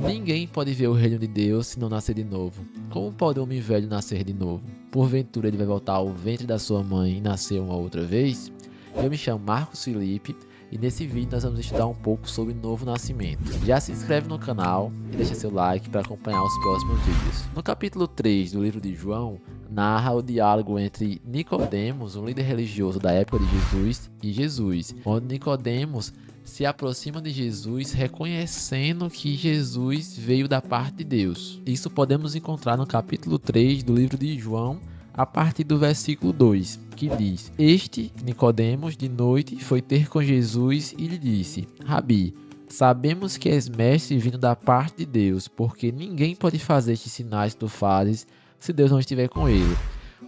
Ninguém pode ver o reino de Deus se não nascer de novo. Como pode um homem velho nascer de novo? Porventura ele vai voltar ao ventre da sua mãe e nascer uma outra vez? Eu me chamo Marcos Felipe e nesse vídeo nós vamos estudar um pouco sobre novo nascimento. Já se inscreve no canal e deixa seu like para acompanhar os próximos vídeos. No capítulo 3 do livro de João, narra o diálogo entre Nicodemos, um líder religioso da época de Jesus, e Jesus, onde Nicodemos se aproxima de Jesus reconhecendo que Jesus veio da parte de Deus. Isso podemos encontrar no capítulo 3 do livro de João, a partir do versículo 2, que diz: Este, Nicodemos, de noite foi ter com Jesus e lhe disse: Rabi, sabemos que és mestre vindo da parte de Deus, porque ninguém pode fazer estes sinais que tu fazes se Deus não estiver com ele.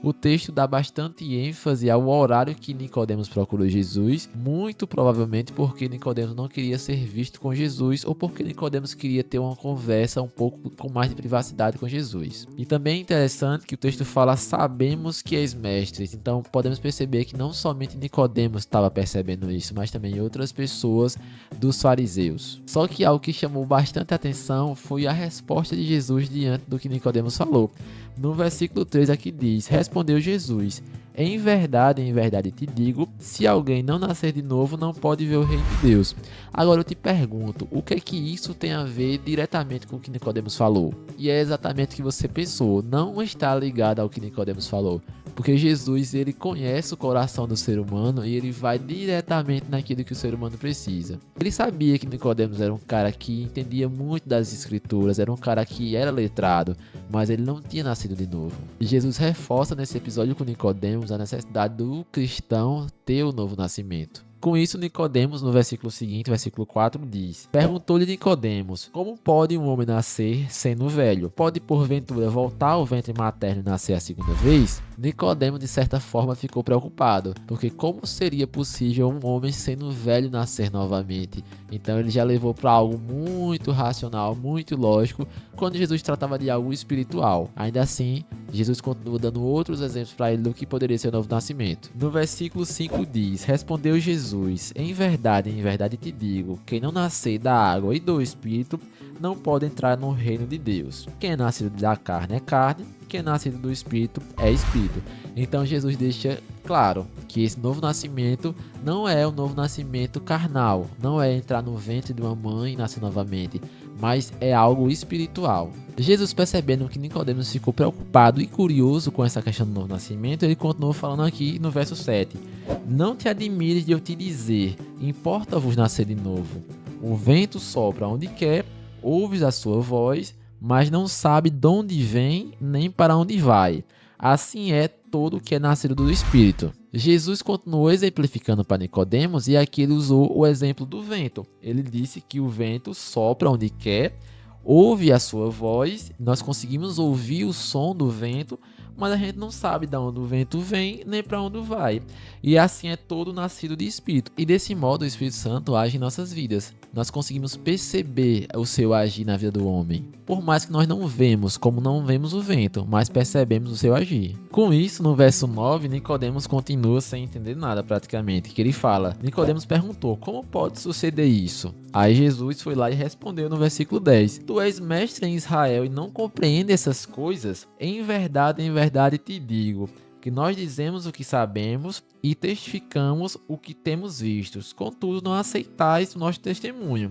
O texto dá bastante ênfase ao horário que Nicodemos procurou Jesus, muito provavelmente porque Nicodemos não queria ser visto com Jesus ou porque Nicodemos queria ter uma conversa um pouco com mais de privacidade com Jesus. E também é interessante que o texto fala: sabemos que és mestres. Então podemos perceber que não somente Nicodemos estava percebendo isso, mas também outras pessoas dos fariseus. Só que algo que chamou bastante atenção foi a resposta de Jesus diante do que Nicodemos falou. No versículo 3 aqui diz: respondeu Jesus: em verdade te digo, se alguém não nascer de novo, não pode ver o reino de Deus. Agora eu te pergunto, o que é que isso tem a ver diretamente com o que Nicodemos falou? E é exatamente o que você pensou, não está ligado ao que Nicodemos falou. Porque Jesus, ele conhece o coração do ser humano e ele vai diretamente naquilo que o ser humano precisa. Ele sabia que Nicodemos era um cara que entendia muito das escrituras, era um cara que era letrado, mas ele não tinha nascido de novo. E Jesus reforça nesse episódio com Nicodemos a necessidade do cristão ter o novo nascimento. Com isso, Nicodemos, no versículo seguinte, versículo 4, diz: perguntou-lhe Nicodemos: como pode um homem nascer sendo velho? Pode porventura voltar ao ventre materno e nascer a segunda vez? Nicodemos, de certa forma, ficou preocupado, porque como seria possível um homem sendo velho nascer novamente? Então ele já levou para algo muito racional, muito lógico, quando Jesus tratava de algo espiritual. Ainda assim, Jesus continua dando outros exemplos para ele do que poderia ser o novo nascimento. No versículo 5 diz: respondeu Jesus: em verdade te digo, quem não nascer da água e do Espírito não pode entrar no reino de Deus. Quem é nascido da carne é carne, quem é nascido do Espírito é Espírito. Então Jesus deixa claro que esse novo nascimento não é o novo nascimento carnal, não é entrar no ventre de uma mãe e nascer novamente, mas é algo espiritual. Jesus, percebendo que Nicodemos ficou preocupado e curioso com essa questão do novo nascimento, ele continuou falando aqui no verso 7: não te admires de eu te dizer, importa-vos nascer de novo. O vento sopra onde quer, ouves a sua voz, mas não sabe de onde vem nem para onde vai. Assim é todo o que é nascido do Espírito. Jesus continuou exemplificando para Nicodemos e aqui ele usou o exemplo do vento. Ele disse que o vento sopra onde quer, ouve a sua voz, nós conseguimos ouvir o som do vento, mas a gente não sabe de onde o vento vem nem para onde vai. E assim é todo nascido de Espírito. E desse modo o Espírito Santo age em nossas vidas. Nós conseguimos perceber o seu agir na vida do homem. Por mais que nós não vemos, como não vemos o vento, mas percebemos o seu agir. Com isso, no verso 9, Nicodemos continua sem entender nada praticamente, que ele fala: Nicodemos perguntou: como pode suceder isso? Aí Jesus foi lá e respondeu no versículo 10: tu és mestre em Israel e não compreende essas coisas? Em verdade te digo, que nós dizemos o que sabemos e testificamos o que temos visto. Contudo, não aceitais o nosso testemunho.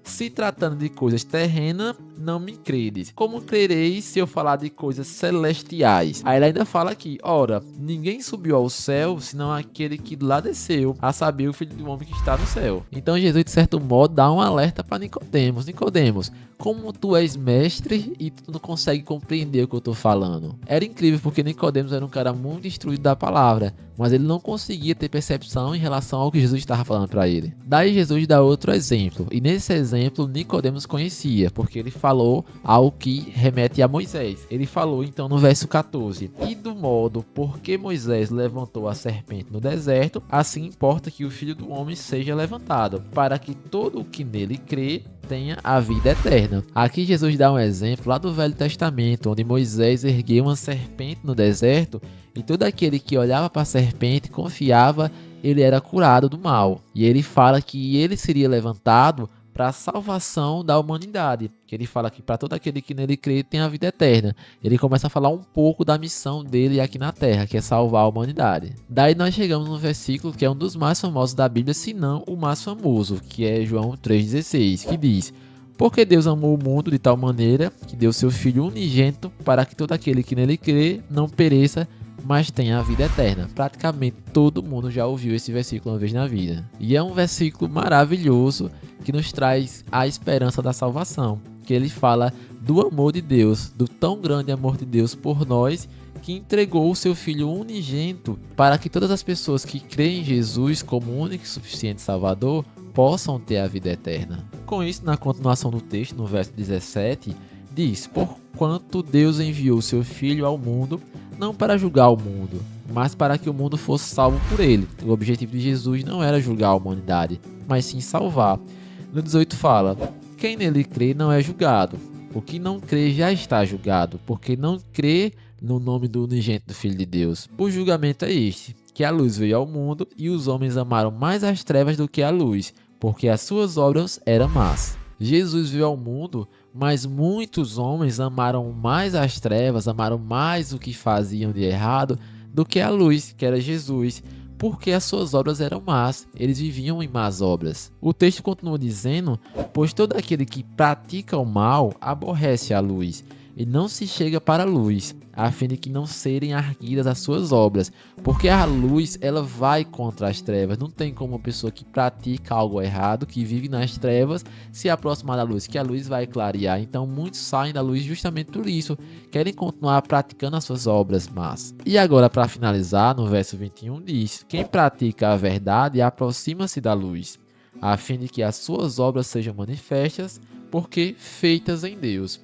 Se tratando de coisas terrenas, não me credes. Como crereis se eu falar de coisas celestiais? Aí ele ainda fala aqui: ora, ninguém subiu ao céu, senão aquele que lá desceu, a saber, o Filho do Homem que está no céu. Então Jesus, de certo modo, dá um alerta para Nicodemos: Nicodemos, como tu és mestre e tu não consegue compreender o que eu estou falando. Era incrível, porque Nicodemos era um cara muito instruído da palavra, mas ele não conseguia ter percepção em relação ao que Jesus estava falando para ele. Daí Jesus dá outro exemplo, e nesse exemplo Nicodemos conhecia, porque ele falou algo que remete a Moisés. Ele falou então no verso 14: e do modo porque Moisés levantou a serpente no deserto, assim importa que o Filho do Homem seja levantado, para que todo o que nele crê tenha a vida eterna. Aqui Jesus dá um exemplo lá do Velho Testamento, onde Moisés ergueu uma serpente no deserto e todo aquele que olhava para a serpente confiava, ele era curado do mal. E ele fala que ele seria levantado para a salvação da humanidade, que ele fala que para todo aquele que nele crê tem a vida eterna. Ele começa a falar um pouco da missão dele aqui na Terra, que é salvar a humanidade. Daí nós chegamos no versículo que é um dos mais famosos da Bíblia, se não o mais famoso, que é João 3,16, que diz: porque Deus amou o mundo de tal maneira que deu seu Filho unigênito para que todo aquele que nele crê não pereça, mas tenha a vida eterna. Praticamente todo mundo já ouviu esse versículo uma vez na vida. E é um versículo maravilhoso que nos traz a esperança da salvação. Que ele fala do amor de Deus, do tão grande amor de Deus por nós, que entregou o seu Filho unigênito para que todas as pessoas que creem em Jesus como único e suficiente Salvador possam ter a vida eterna. Com isso, na continuação do texto, no verso 17, diz: porquanto Deus enviou o seu Filho ao mundo, não para julgar o mundo, mas para que o mundo fosse salvo por ele. O objetivo de Jesus não era julgar a humanidade, mas sim salvar. No 18 fala: quem nele crê não é julgado. O que não crê já está julgado, porque não crê no nome do unigênito do Filho de Deus. O julgamento é este, que a luz veio ao mundo e os homens amaram mais as trevas do que a luz, porque as suas obras eram más. Jesus veio ao mundo, mas muitos homens amaram mais as trevas, amaram mais o que faziam de errado do que a luz, que era Jesus, porque as suas obras eram más, eles viviam em más obras. O texto continua dizendo: pois todo aquele que pratica o mal aborrece a luz, e não se chega para a luz, a fim de que não serem arguidas as suas obras, porque a luz ela vai contra as trevas. Não tem como uma pessoa que pratica algo errado, que vive nas trevas, se aproximar da luz, que a luz vai clarear. Então muitos saem da luz justamente por isso, querem continuar praticando as suas obras más. E agora, para finalizar, no verso 21 diz: quem pratica a verdade aproxima-se da luz, a fim de que as suas obras sejam manifestas, porque feitas em Deus.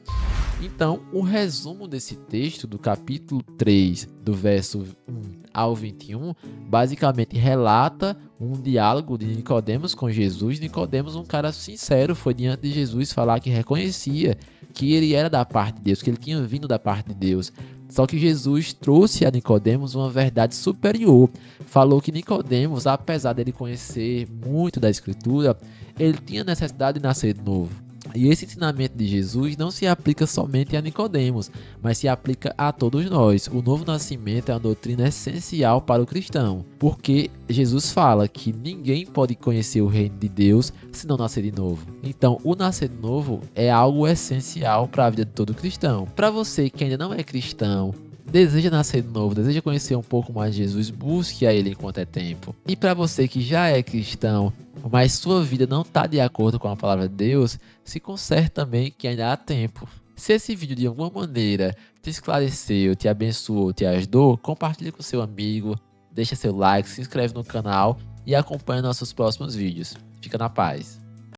Então, o resumo desse texto, do capítulo 3, do verso 1 ao 21, basicamente relata um diálogo de Nicodemos com Jesus. Nicodemos, um cara sincero, foi diante de Jesus falar que reconhecia que ele era da parte de Deus, que ele tinha vindo da parte de Deus. Só que Jesus trouxe a Nicodemos uma verdade superior. Falou que Nicodemos, apesar dele conhecer muito da Escritura, ele tinha necessidade de nascer de novo. E esse ensinamento de Jesus não se aplica somente a Nicodemos, mas se aplica a todos nós. O novo nascimento é uma doutrina essencial para o cristão, porque Jesus fala que ninguém pode conhecer o reino de Deus se não nascer de novo. Então, o nascer de novo é algo essencial para a vida de todo cristão. Para você que ainda não é cristão, deseja nascer de novo, deseja conhecer um pouco mais de Jesus, busque a Ele enquanto é tempo. E para você que já é cristão, mas sua vida não está de acordo com a palavra de Deus, se conserte também, que ainda há tempo. Se esse vídeo de alguma maneira te esclareceu, te abençoou, te ajudou, compartilhe com seu amigo, deixa seu like, se inscreve no canal e acompanhe nossos próximos vídeos. Fica na paz.